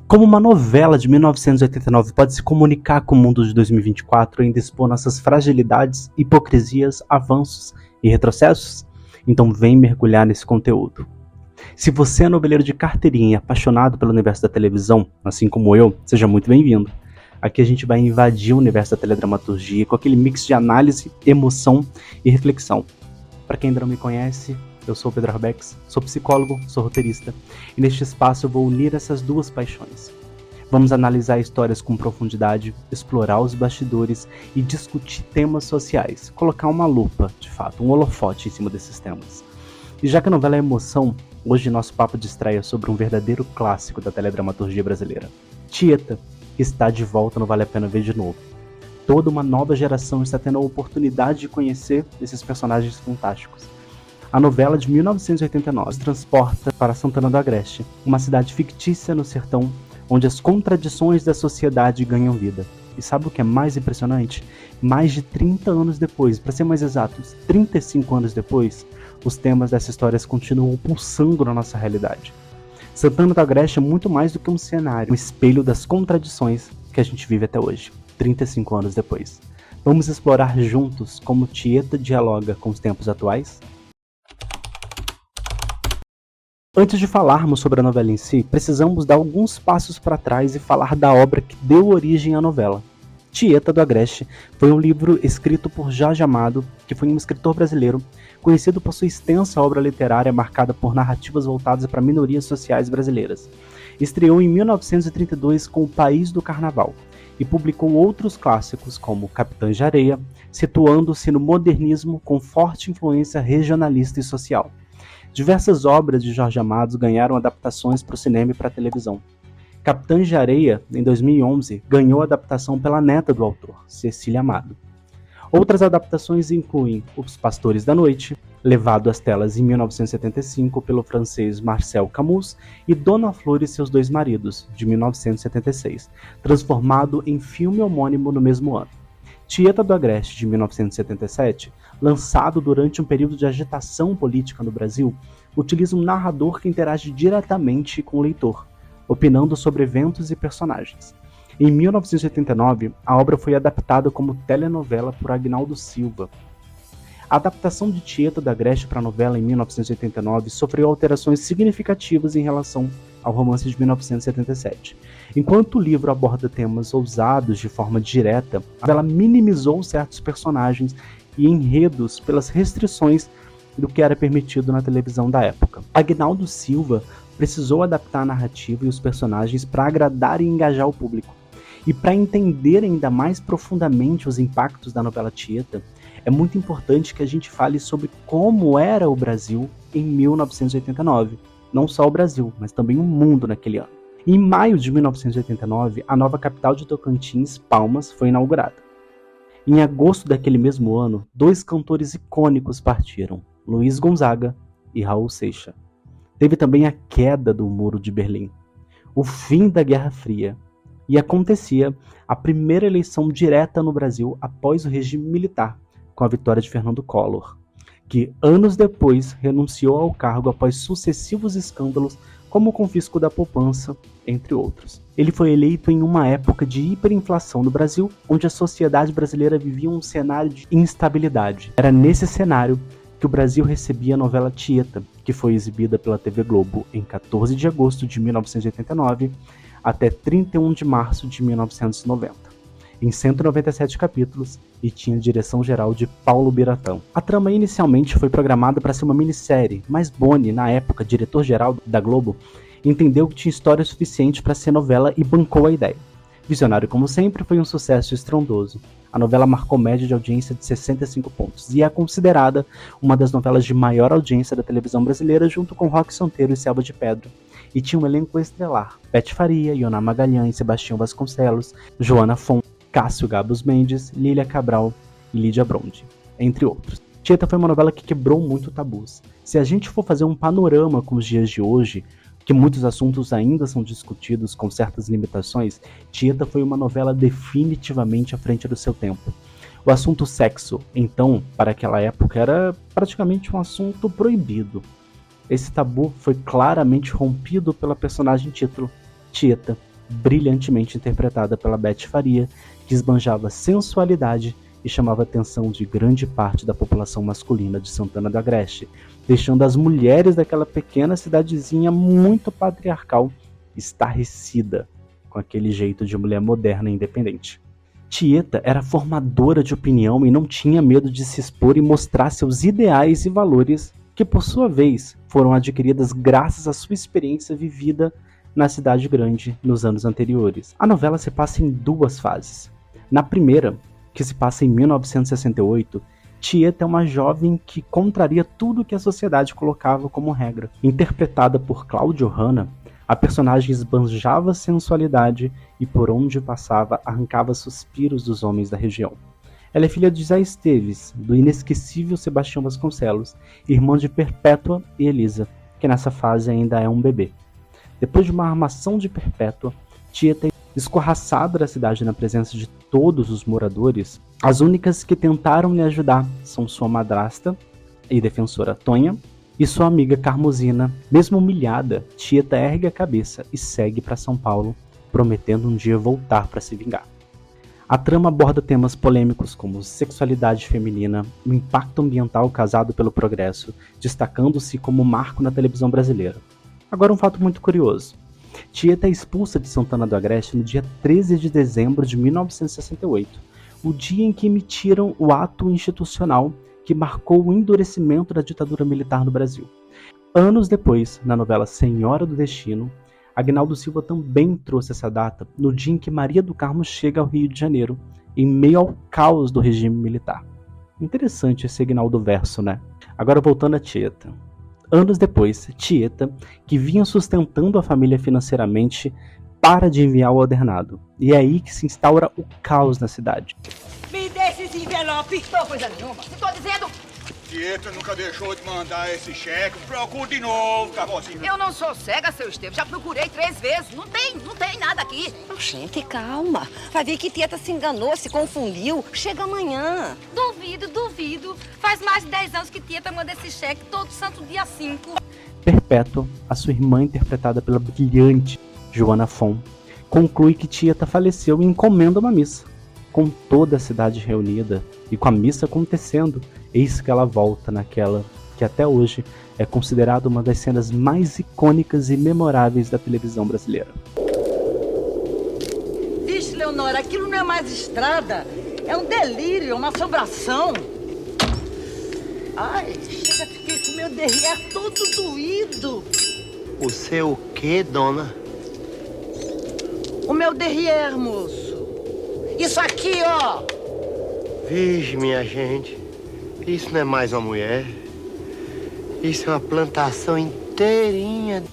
Como uma novela de 1989 pode se comunicar com o mundo de 2024 e ainda expor nossas fragilidades, hipocrisias, avanços e retrocessos? Então vem mergulhar nesse conteúdo. Se você é noveleiro de carteirinha e apaixonado pelo universo da televisão, assim como eu, seja muito bem-vindo. Aqui a gente vai invadir o universo da teledramaturgia com aquele mix de análise, emoção e reflexão. Para quem ainda não me conhece, eu sou o Pedro Arbex, sou psicólogo, sou roteirista, e neste espaço eu vou unir essas duas paixões. Vamos analisar histórias com profundidade, explorar os bastidores e discutir temas sociais, colocar uma lupa, de fato, um holofote em cima desses temas. E já que a novela é emoção, hoje nosso papo de estreia é sobre um verdadeiro clássico da teledramaturgia brasileira. Tieta, que está de volta no Vale a Pena Ver de Novo. Toda uma nova geração está tendo a oportunidade de conhecer esses personagens fantásticos. A novela de 1989 nos transporta para Santana do Agreste, uma cidade fictícia no sertão, onde as contradições da sociedade ganham vida. E sabe o que é mais impressionante? Mais de 30 anos depois, para ser mais exatos, 35 anos depois, os temas dessa história continuam pulsando na nossa realidade. Santana do Agreste é muito mais do que um cenário, um espelho das contradições que a gente vive até hoje, 35 anos depois. Vamos explorar juntos como Tieta dialoga com os tempos atuais? Antes de falarmos sobre a novela em si, precisamos dar alguns passos para trás e falar da obra que deu origem à novela. Tieta do Agreste foi um livro escrito por Jorge Amado, que foi um escritor brasileiro, conhecido por sua extensa obra literária marcada por narrativas voltadas para minorias sociais brasileiras. Estreou em 1932 com O País do Carnaval e publicou outros clássicos como Capitães de Areia, situando-se no modernismo com forte influência regionalista e social. Diversas obras de Jorge Amado ganharam adaptações para o cinema e para a televisão. Capitães de Areia, em 2011, ganhou adaptação pela neta do autor, Cecília Amado. Outras adaptações incluem Os Pastores da Noite, levado às telas em 1975 pelo francês Marcel Camus, e Dona Flor e seus dois maridos, de 1976, transformado em filme homônimo no mesmo ano. Tieta do Agreste, de 1977, lançado durante um período de agitação política no Brasil, utiliza um narrador que interage diretamente com o leitor, opinando sobre eventos e personagens. Em 1989, a obra foi adaptada como telenovela por Agnaldo Silva. A adaptação de Tieta do Agreste para a novela em 1989 sofreu alterações significativas em relação ao romance de 1977. Enquanto o livro aborda temas ousados de forma direta, a novela minimizou certos personagens e enredos pelas restrições do que era permitido na televisão da época. Agnaldo Silva precisou adaptar a narrativa e os personagens para agradar e engajar o público. E para entender ainda mais profundamente os impactos da novela Tieta, é muito importante que a gente fale sobre como era o Brasil em 1989. Não só o Brasil, mas também o mundo naquele ano. Em maio de 1989, a nova capital de Tocantins, Palmas, foi inaugurada. Em agosto daquele mesmo ano, dois cantores icônicos partiram, Luiz Gonzaga e Raul Seixas. Teve também a queda do Muro de Berlim, o fim da Guerra Fria, e acontecia a primeira eleição direta no Brasil após o regime militar, com a vitória de Fernando Collor, que anos depois renunciou ao cargo após sucessivos escândalos como o confisco da poupança, entre outros. Ele foi eleito em uma época de hiperinflação no Brasil, onde a sociedade brasileira vivia um cenário de instabilidade. Era nesse cenário que o Brasil recebia a novela Tieta, que foi exibida pela TV Globo em 14 de agosto de 1989 até 31 de março de 1990. Em 197 capítulos, e tinha direção geral de Paulo Biratão. A trama inicialmente foi programada para ser uma minissérie, mas Boni, na época diretor-geral da Globo, entendeu que tinha história suficiente para ser novela e bancou a ideia. Visionário como sempre, foi um sucesso estrondoso. A novela marcou média de audiência de 65 pontos e é considerada uma das novelas de maior audiência da televisão brasileira, junto com Roque Santeiro e Selva de Pedra. E tinha um elenco estelar: Beth Faria, Ioná Magalhães, Sebastião Vasconcelos, Joana Fon, Cássio Gabos Mendes, Lília Cabral e Lídia Bronde, entre outros. Tieta foi uma novela que quebrou muito tabus. Se a gente for fazer um panorama com os dias de hoje, que muitos assuntos ainda são discutidos com certas limitações, Tieta foi uma novela definitivamente à frente do seu tempo. O assunto sexo, então, para aquela época, era praticamente um assunto proibido. Esse tabu foi claramente rompido pela personagem título, Tieta, brilhantemente interpretada pela Beth Faria, que esbanjava sensualidade e chamava a atenção de grande parte da população masculina de Santana do Agreste, deixando as mulheres daquela pequena cidadezinha muito patriarcal estarrecida com aquele jeito de mulher moderna e independente. Tieta era formadora de opinião e não tinha medo de se expor e mostrar seus ideais e valores, que por sua vez foram adquiridas graças à sua experiência vivida na cidade grande nos anos anteriores. A novela se passa em duas fases. Na primeira, que se passa em 1968, Tieta é uma jovem que contraria tudo que a sociedade colocava como regra. Interpretada por Cláudio Hanna, a personagem esbanjava sensualidade e por onde passava arrancava suspiros dos homens da região. Ela é filha de Zé Esteves, do inesquecível Sebastião Vasconcelos, irmã de Perpétua e Elisa, que nessa fase ainda é um bebê. Depois de uma armação de Perpétua, Tieta é escorraçada da cidade na presença de todos os moradores. As únicas que tentaram lhe ajudar são sua madrasta e defensora Tonha e sua amiga Carmosina. Mesmo humilhada, Tieta ergue a cabeça e segue para São Paulo, prometendo um dia voltar para se vingar. A trama aborda temas polêmicos como sexualidade feminina, o impacto ambiental causado pelo progresso, destacando-se como marco na televisão brasileira. Agora um fato muito curioso. Tieta é expulsa de Santana do Agreste no dia 13 de dezembro de 1968, o dia em que emitiram o ato institucional que marcou o endurecimento da ditadura militar no Brasil. Anos depois, na novela Senhora do Destino, Agnaldo Silva também trouxe essa data no dia em que Maria do Carmo chega ao Rio de Janeiro, em meio ao caos do regime militar. Interessante esse Agnaldo verso, né? Agora voltando a Tieta. Anos depois, Tieta, que vinha sustentando a família financeiramente, para de enviar o ordenado. E é aí que se instaura o caos na cidade. Me dê esse envelope! Não, coisa nenhuma. Estou dizendo... Tieta nunca deixou de mandar esse cheque. Procure de novo, Carrozinho. Eu não sou cega, seu Estevam. Já procurei 3 vezes. Não tem nada aqui. Gente, calma. Vai ver que Tieta se enganou, se confundiu. Chega amanhã. Duvido. Faz mais de 10 anos que Tieta manda esse cheque todo santo dia 5. Perpétua, a sua irmã interpretada pela brilhante Joana Fon, conclui que Tieta faleceu e encomenda uma missa. Com toda a cidade reunida e com a missa acontecendo, eis que ela volta naquela que até hoje é considerada uma das cenas mais icônicas e memoráveis da televisão brasileira. Vixe, Leonora, aquilo não é mais estrada. É um delírio, uma assombração. Ai, chega, fiquei com meu derrière todo doído. O seu quê, dona? O meu derrière, moço. Isso aqui, ó. Vixe, minha gente. Isso não é mais uma mulher. Isso é uma plantação inteirinha.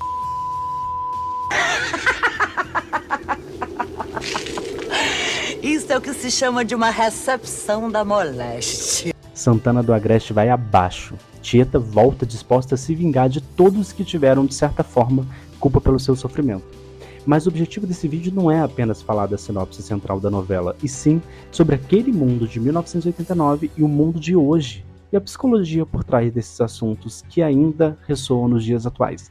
Isso é o que se chama de uma recepção da moléstia. Santana do Agreste vai abaixo. Tieta volta disposta a se vingar de todos que tiveram, de certa forma, culpa pelo seu sofrimento. Mas o objetivo desse vídeo não é apenas falar da sinopse central da novela, e sim sobre aquele mundo de 1989 e o mundo de hoje, e a psicologia por trás desses assuntos que ainda ressoam nos dias atuais.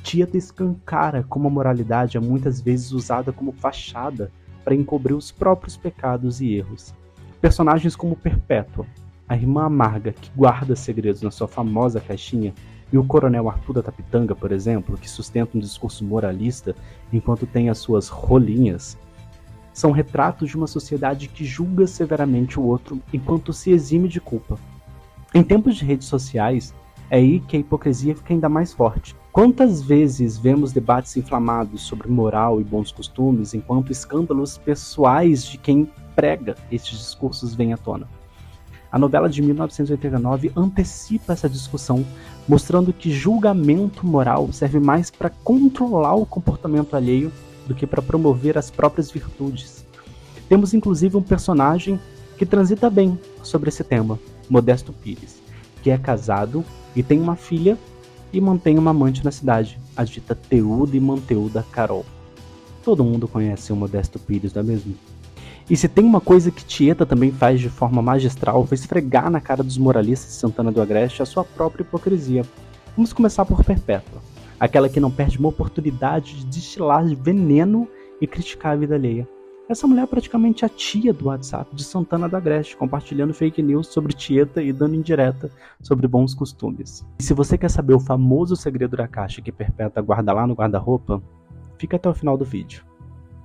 Tieta escancara como a moralidade é muitas vezes usada como fachada para encobrir os próprios pecados e erros. Personagens como Perpétua, a irmã amarga que guarda segredos na sua famosa caixinha, e o coronel Arthur da Tapitanga, por exemplo, que sustenta um discurso moralista enquanto tem as suas rolinhas, são retratos de uma sociedade que julga severamente o outro enquanto se exime de culpa. Em tempos de redes sociais, é aí que a hipocrisia fica ainda mais forte. Quantas vezes vemos debates inflamados sobre moral e bons costumes enquanto escândalos pessoais de quem prega estes discursos vêm à tona? A novela de 1989 antecipa essa discussão, mostrando que julgamento moral serve mais para controlar o comportamento alheio do que para promover as próprias virtudes. Temos inclusive um personagem que transita bem sobre esse tema, Modesto Pires, que é casado e tem uma filha e mantém uma amante na cidade, a dita Teuda e Manteuda Carol. Todo mundo conhece o Modesto Pires, não é mesmo? E se tem uma coisa que Tieta também faz de forma magistral, foi esfregar na cara dos moralistas de Santana do Agreste a sua própria hipocrisia. Vamos começar por Perpétua. aquela que não perde uma oportunidade de destilar veneno e criticar a vida alheia. Essa mulher é praticamente a tia do WhatsApp de Santana do Agreste, compartilhando fake news sobre Tieta e dando indireta sobre bons costumes. E se você quer saber o famoso segredo da caixa que Perpétua guarda lá no guarda-roupa, fica até o final do vídeo.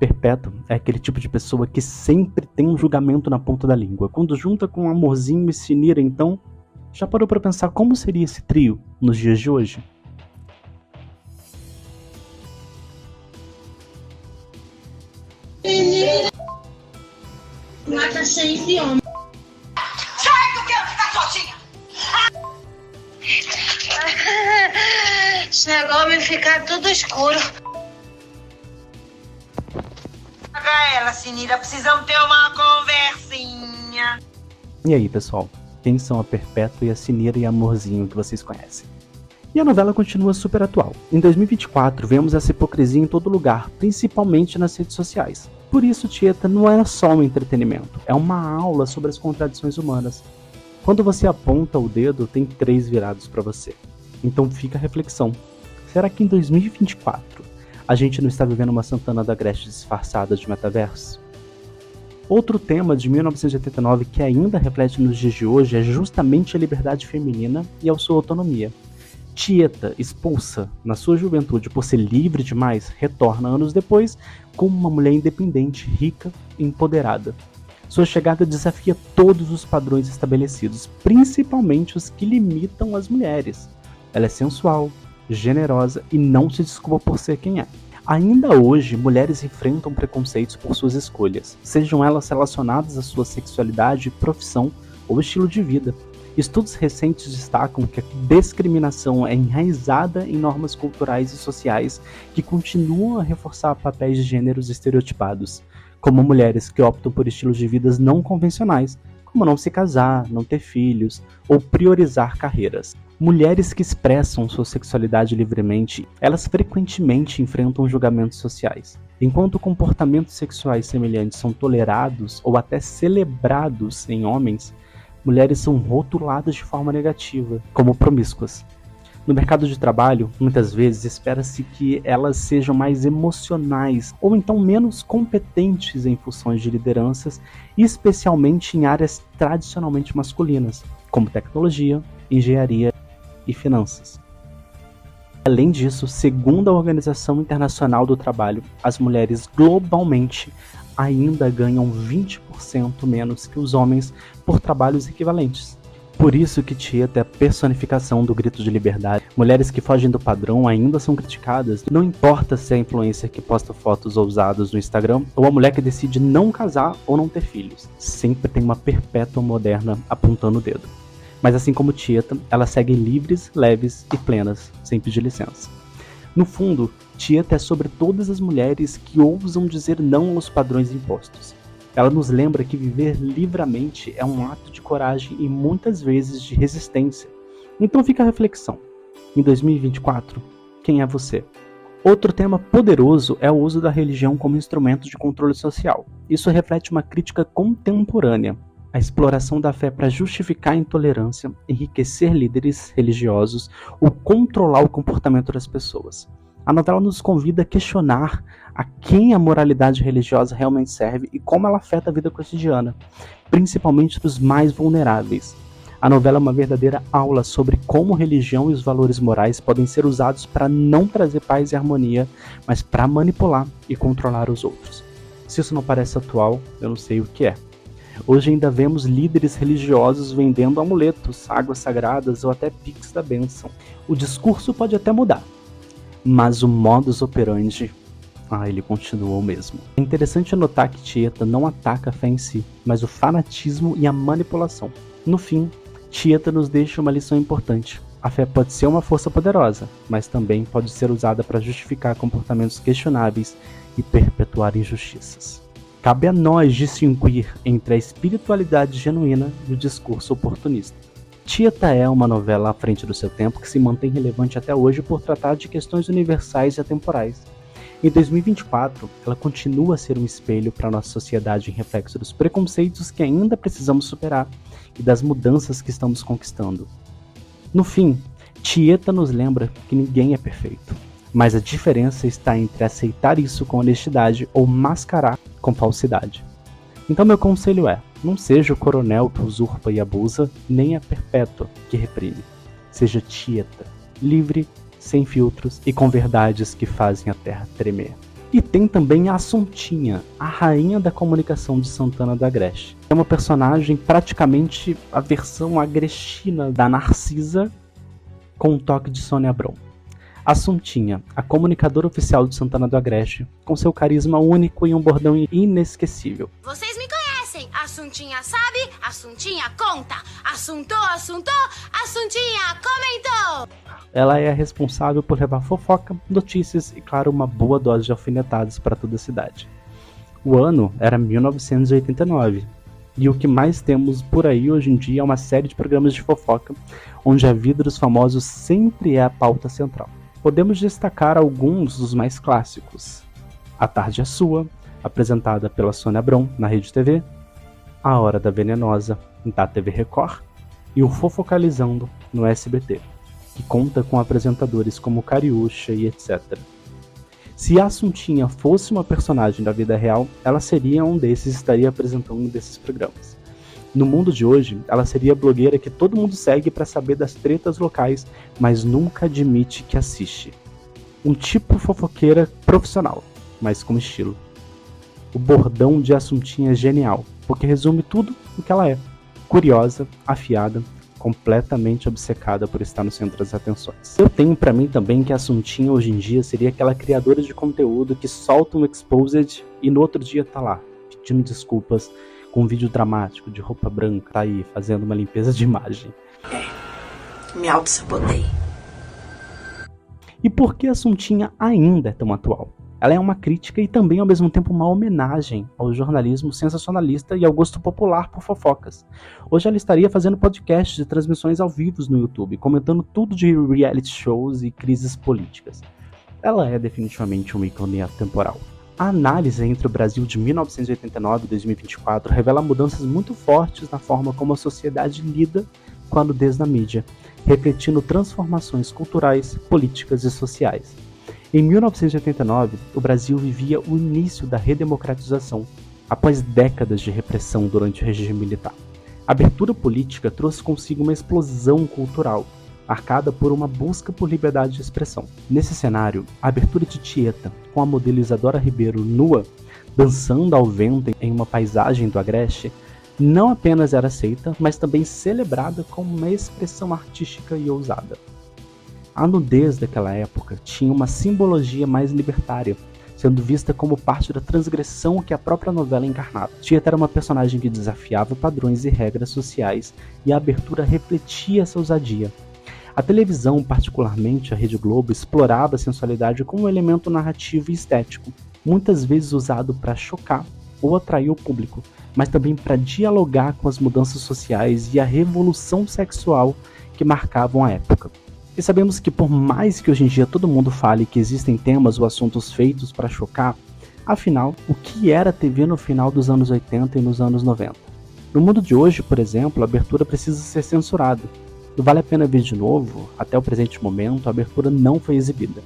Perpétua é aquele tipo de pessoa que sempre tem um julgamento na ponta da língua. Quando junta com Amorzinho e Sinira, então, já parou para pensar como seria esse trio nos dias de hoje? Mata sempre homem. Sai que eu quero ficar sozinha! Esse negócio vai ficar tudo escuro. Paga ela, Sinira. Precisamos ter uma conversinha. E aí, pessoal? Quem são a Perpétua e a Sinira e Amorzinho que vocês conhecem? E a novela continua super atual. Em 2024, vemos essa hipocrisia em todo lugar, principalmente nas redes sociais. Por isso, Tieta não era só um entretenimento, é uma aula sobre as contradições humanas. Quando você aponta o dedo, tem 3 virados para você. Então fica a reflexão. Será que em 2024 a gente não está vivendo uma Santana do Agreste disfarçada de metaverso? Outro tema de 1989 que ainda reflete nos dias de hoje é justamente a liberdade feminina e a sua autonomia. Tieta, expulsa na sua juventude por ser livre demais, retorna anos depois como uma mulher independente, rica e empoderada. Sua chegada desafia todos os padrões estabelecidos, principalmente os que limitam as mulheres. Ela é sensual, generosa e não se desculpa por ser quem é. Ainda hoje, mulheres enfrentam preconceitos por suas escolhas, sejam elas relacionadas à sua sexualidade, profissão ou estilo de vida. Estudos recentes destacam que a discriminação é enraizada em normas culturais e sociais que continuam a reforçar papéis de gêneros estereotipados, como mulheres que optam por estilos de vida não convencionais, como não se casar, não ter filhos ou priorizar carreiras. Mulheres que expressam sua sexualidade livremente, elas frequentemente enfrentam julgamentos sociais. Enquanto comportamentos sexuais semelhantes são tolerados ou até celebrados em homens, mulheres são rotuladas de forma negativa, como promíscuas. No mercado de trabalho, muitas vezes espera-se que elas sejam mais emocionais ou então menos competentes em funções de lideranças, especialmente em áreas tradicionalmente masculinas, como tecnologia, engenharia e finanças. Além disso, segundo a Organização Internacional do Trabalho, as mulheres globalmente ainda ganham 20% menos que os homens por trabalhos equivalentes. Por isso que Tieta é a personificação do grito de liberdade. Mulheres que fogem do padrão ainda são criticadas, não importa se é a influencer que posta fotos ousadas no Instagram ou a mulher que decide não casar ou não ter filhos. Sempre tem uma Perpétua moderna apontando o dedo. Mas assim como Tieta, elas seguem livres, leves e plenas, sem pedir licença. No fundo, Tieta é sobre todas as mulheres que ousam dizer não aos padrões impostos. Ela nos lembra que viver livremente é um ato de coragem e muitas vezes de resistência. Então fica a reflexão. Em 2024, quem é você? Outro tema poderoso é o uso da religião como instrumento de controle social. Isso reflete uma crítica contemporânea. A exploração da fé para justificar a intolerância, enriquecer líderes religiosos ou controlar o comportamento das pessoas. A novela nos convida a questionar a quem a moralidade religiosa realmente serve e como ela afeta a vida cotidiana, principalmente dos mais vulneráveis. A novela é uma verdadeira aula sobre como religião e os valores morais podem ser usados para não trazer paz e harmonia, mas para manipular e controlar os outros. Se isso não parece atual, eu não sei o que é. Hoje ainda vemos líderes religiosos vendendo amuletos, águas sagradas ou até pix da bênção. O discurso pode até mudar, mas o modus operandi, ele continua o mesmo. É interessante notar que Tieta não ataca a fé em si, mas o fanatismo e a manipulação. No fim, Tieta nos deixa uma lição importante. A fé pode ser uma força poderosa, mas também pode ser usada para justificar comportamentos questionáveis e perpetuar injustiças. Cabe a nós distinguir entre a espiritualidade genuína e o discurso oportunista. Tieta é uma novela à frente do seu tempo que se mantém relevante até hoje por tratar de questões universais e atemporais. Em 2024, ela continua a ser um espelho para a nossa sociedade em reflexo dos preconceitos que ainda precisamos superar e das mudanças que estamos conquistando. No fim, Tieta nos lembra que ninguém é perfeito, mas a diferença está entre aceitar isso com honestidade ou mascarar com falsidade. Então meu conselho é, não seja o coronel que usurpa e abusa, nem a perpétua que reprime. Seja Tieta, livre, sem filtros e com verdades que fazem a terra tremer. E tem também a Assuntinha, a rainha da comunicação de Santana do Agreste. É uma personagem praticamente a versão agrestina da Narcisa com um toque de Sônia Abrão. Assuntinha, a comunicadora oficial de Santana do Agreste, com seu carisma único e um bordão inesquecível. Vocês me conhecem. Assuntinha sabe, Assuntinha conta. Assuntou, Assuntinha comentou. Ela é a responsável por levar fofoca, notícias e, claro, uma boa dose de alfinetadas para toda a cidade. O ano era 1989, e o que mais temos por aí hoje em dia é uma série de programas de fofoca, onde a vida dos famosos sempre é a pauta central. Podemos destacar alguns dos mais clássicos. A Tarde é Sua, apresentada pela Sônia Abrão na Rede TV, A Hora da Venenosa, da TV Record, e o Fofocalizando no SBT, que conta com apresentadores como Cariúcha e etc. Se a Assuntinha fosse uma personagem da vida real, ela seria um desses e estaria apresentando um desses programas. No mundo de hoje, ela seria a blogueira que todo mundo segue para saber das tretas locais, mas nunca admite que assiste. Um tipo fofoqueira profissional, mas com estilo. O bordão de Assuntinha é genial, porque resume tudo o que ela é. Curiosa, afiada, completamente obcecada por estar no centro das atenções. Eu tenho pra mim também que a Assuntinha hoje em dia seria aquela criadora de conteúdo que solta um exposed e no outro dia tá lá, pedindo desculpas com um vídeo dramático de roupa branca, tá aí fazendo uma limpeza de imagem. Me auto-sabotei. E por que a Assuntinha ainda é tão atual? Ela é uma crítica e também ao mesmo tempo uma homenagem ao jornalismo sensacionalista e ao gosto popular por fofocas. Hoje ela estaria fazendo podcasts e transmissões ao vivo no YouTube, comentando tudo de reality shows e crises políticas. Ela é definitivamente um ícone atemporal. A análise entre o Brasil de 1989 e 2024 revela mudanças muito fortes na forma como a sociedade lida com a nudez na mídia, refletindo transformações culturais, políticas e sociais. Em 1989, o Brasil vivia o início da redemocratização, após décadas de repressão durante o regime militar. A abertura política trouxe consigo uma explosão cultural, marcada por uma busca por liberdade de expressão. Nesse cenário, a abertura de Tieta, com a modelo Isadora Ribeiro nua, dançando ao vento em uma paisagem do Agreste, não apenas era aceita, mas também celebrada como uma expressão artística e ousada. A nudez daquela época tinha uma simbologia mais libertária, sendo vista como parte da transgressão que a própria novela encarnava. Tieta era uma personagem que desafiava padrões e regras sociais, e a abertura refletia essa ousadia. A televisão, particularmente a Rede Globo, explorava a sensualidade como um elemento narrativo e estético, muitas vezes usado para chocar ou atrair o público, mas também para dialogar com as mudanças sociais e a revolução sexual que marcavam a época. E sabemos que por mais que hoje em dia todo mundo fale que existem temas ou assuntos feitos para chocar, afinal, o que era a TV no final dos anos 80 e nos anos 90? No mundo de hoje, por exemplo, a abertura precisa ser censurada. Não vale a pena ver de novo, até o presente momento, a abertura não foi exibida.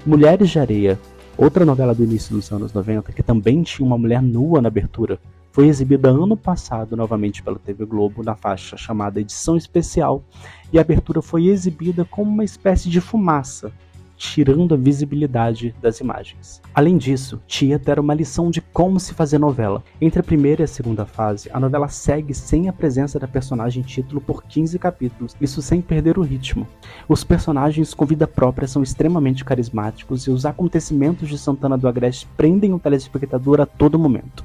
Mulheres de Areia, outra novela do início dos anos 90, que também tinha uma mulher nua na abertura, foi exibida ano passado novamente pela TV Globo na faixa chamada Edição Especial, e a abertura foi exibida como uma espécie de fumaça, tirando a visibilidade das imagens. Além disso, Tieta era uma lição de como se fazer novela. Entre a primeira e a segunda fase, a novela segue sem a presença da personagem título por 15 capítulos, isso sem perder o ritmo. Os personagens com vida própria são extremamente carismáticos e os acontecimentos de Santana do Agreste prendem o telespectador a todo momento.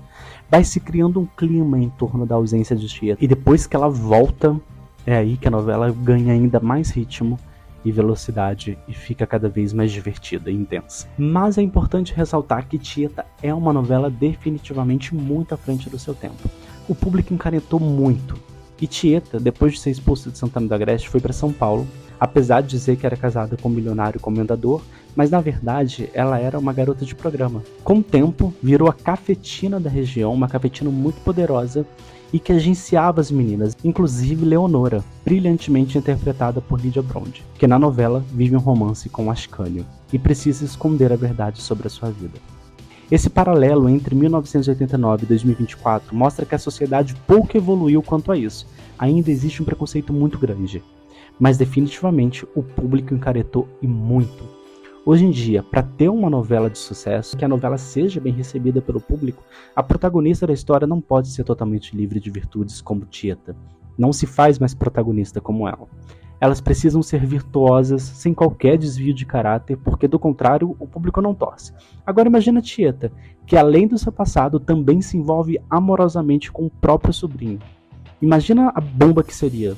Vai se criando um clima em torno da ausência de Tieta, e depois que ela volta, é aí que a novela ganha ainda mais ritmo e velocidade e fica cada vez mais divertida e intensa. Mas é importante ressaltar que Tieta é uma novela definitivamente muito à frente do seu tempo. O público encaretou muito, e Tieta, depois de ser expulsa de Santana do Agreste, foi para São Paulo, apesar de dizer que era casada com um milionário comendador, mas na verdade ela era uma garota de programa. Com o tempo, virou a cafetina da região, uma cafetina muito poderosa e que agenciava as meninas, inclusive Leonora, brilhantemente interpretada por Lydia Brond, que na novela vive um romance com Ascânio e precisa esconder a verdade sobre a sua vida. Esse paralelo entre 1989 e 2024 mostra que a sociedade pouco evoluiu quanto a isso. Ainda existe um preconceito muito grande, mas definitivamente o público encaretou e muito. Hoje em dia, para ter uma novela de sucesso, que a novela seja bem recebida pelo público, a protagonista da história não pode ser totalmente livre de virtudes como Tieta. Não se faz mais protagonista como ela. Elas precisam ser virtuosas, sem qualquer desvio de caráter, porque do contrário, o público não torce. Agora imagina Tieta, que além do seu passado, também se envolve amorosamente com o próprio sobrinho. Imagina a bomba que seria.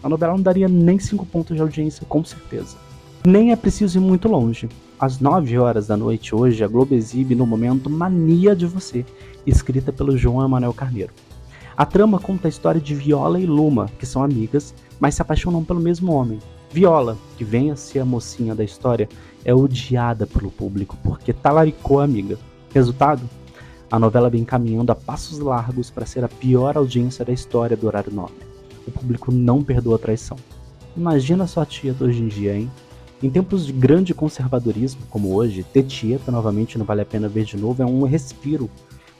A novela não daria nem 5 pontos de audiência, com certeza. Nem é preciso ir muito longe. Às 9 horas da noite hoje, a Globo exibe no momento Mania de Você, escrita pelo João Emanuel Carneiro. A trama conta a história de Viola e Luma, que são amigas, mas se apaixonam pelo mesmo homem. Viola, que vem a ser a mocinha da história, é odiada pelo público porque talaricou a amiga. Resultado? A novela vem caminhando a passos largos para ser a pior audiência da história do horário nobre. O público não perdoa a traição. Imagina sua Tieta hoje em dia, hein? Em tempos de grande conservadorismo, como hoje, ter Tieta novamente não vale a pena ver de novo é um respiro.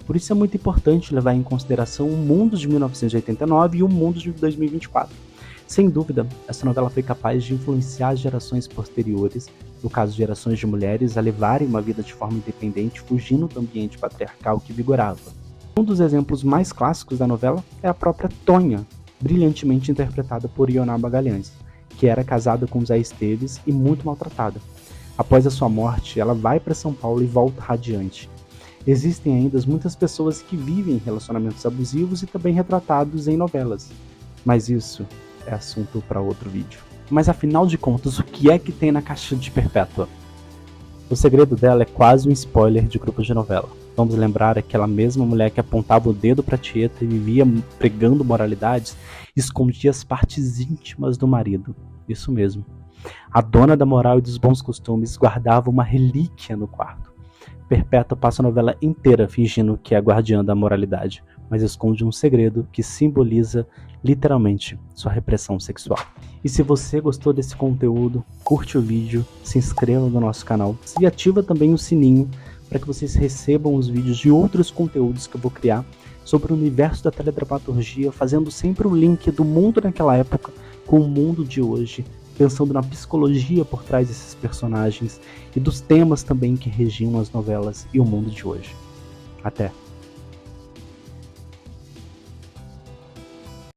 Por isso é muito importante levar em consideração o mundo de 1989 e o mundo de 2024. Sem dúvida, essa novela foi capaz de influenciar gerações posteriores, no caso gerações de mulheres, a levarem uma vida de forma independente, fugindo do ambiente patriarcal que vigorava. Um dos exemplos mais clássicos da novela é a própria Tonha, brilhantemente interpretada por Ioná Magalhães, que era casada com Zé Esteves e muito maltratada. Após a sua morte, ela vai para São Paulo e volta radiante. Existem ainda muitas pessoas que vivem relacionamentos abusivos e também retratados em novelas, mas isso é assunto para outro vídeo. Mas afinal de contas, o que é que tem na caixa de Perpétua? O segredo dela é quase um spoiler de grupo de novela. Vamos lembrar aquela mesma mulher que apontava o dedo para Tieta e vivia pregando moralidades, escondia as partes íntimas do marido. Isso mesmo. A dona da moral e dos bons costumes guardava uma relíquia no quarto. Perpétua passa a novela inteira fingindo que é a guardiã da moralidade, mas esconde um segredo que simboliza literalmente sua repressão sexual. E se você gostou desse conteúdo, curte o vídeo, se inscreva no nosso canal e ativa também o sininho para que vocês recebam os vídeos de outros conteúdos que eu vou criar sobre o universo da teledramaturgia, fazendo sempre o link do mundo naquela época com o mundo de hoje, pensando na psicologia por trás desses personagens e dos temas também que regiam as novelas e o mundo de hoje. Até!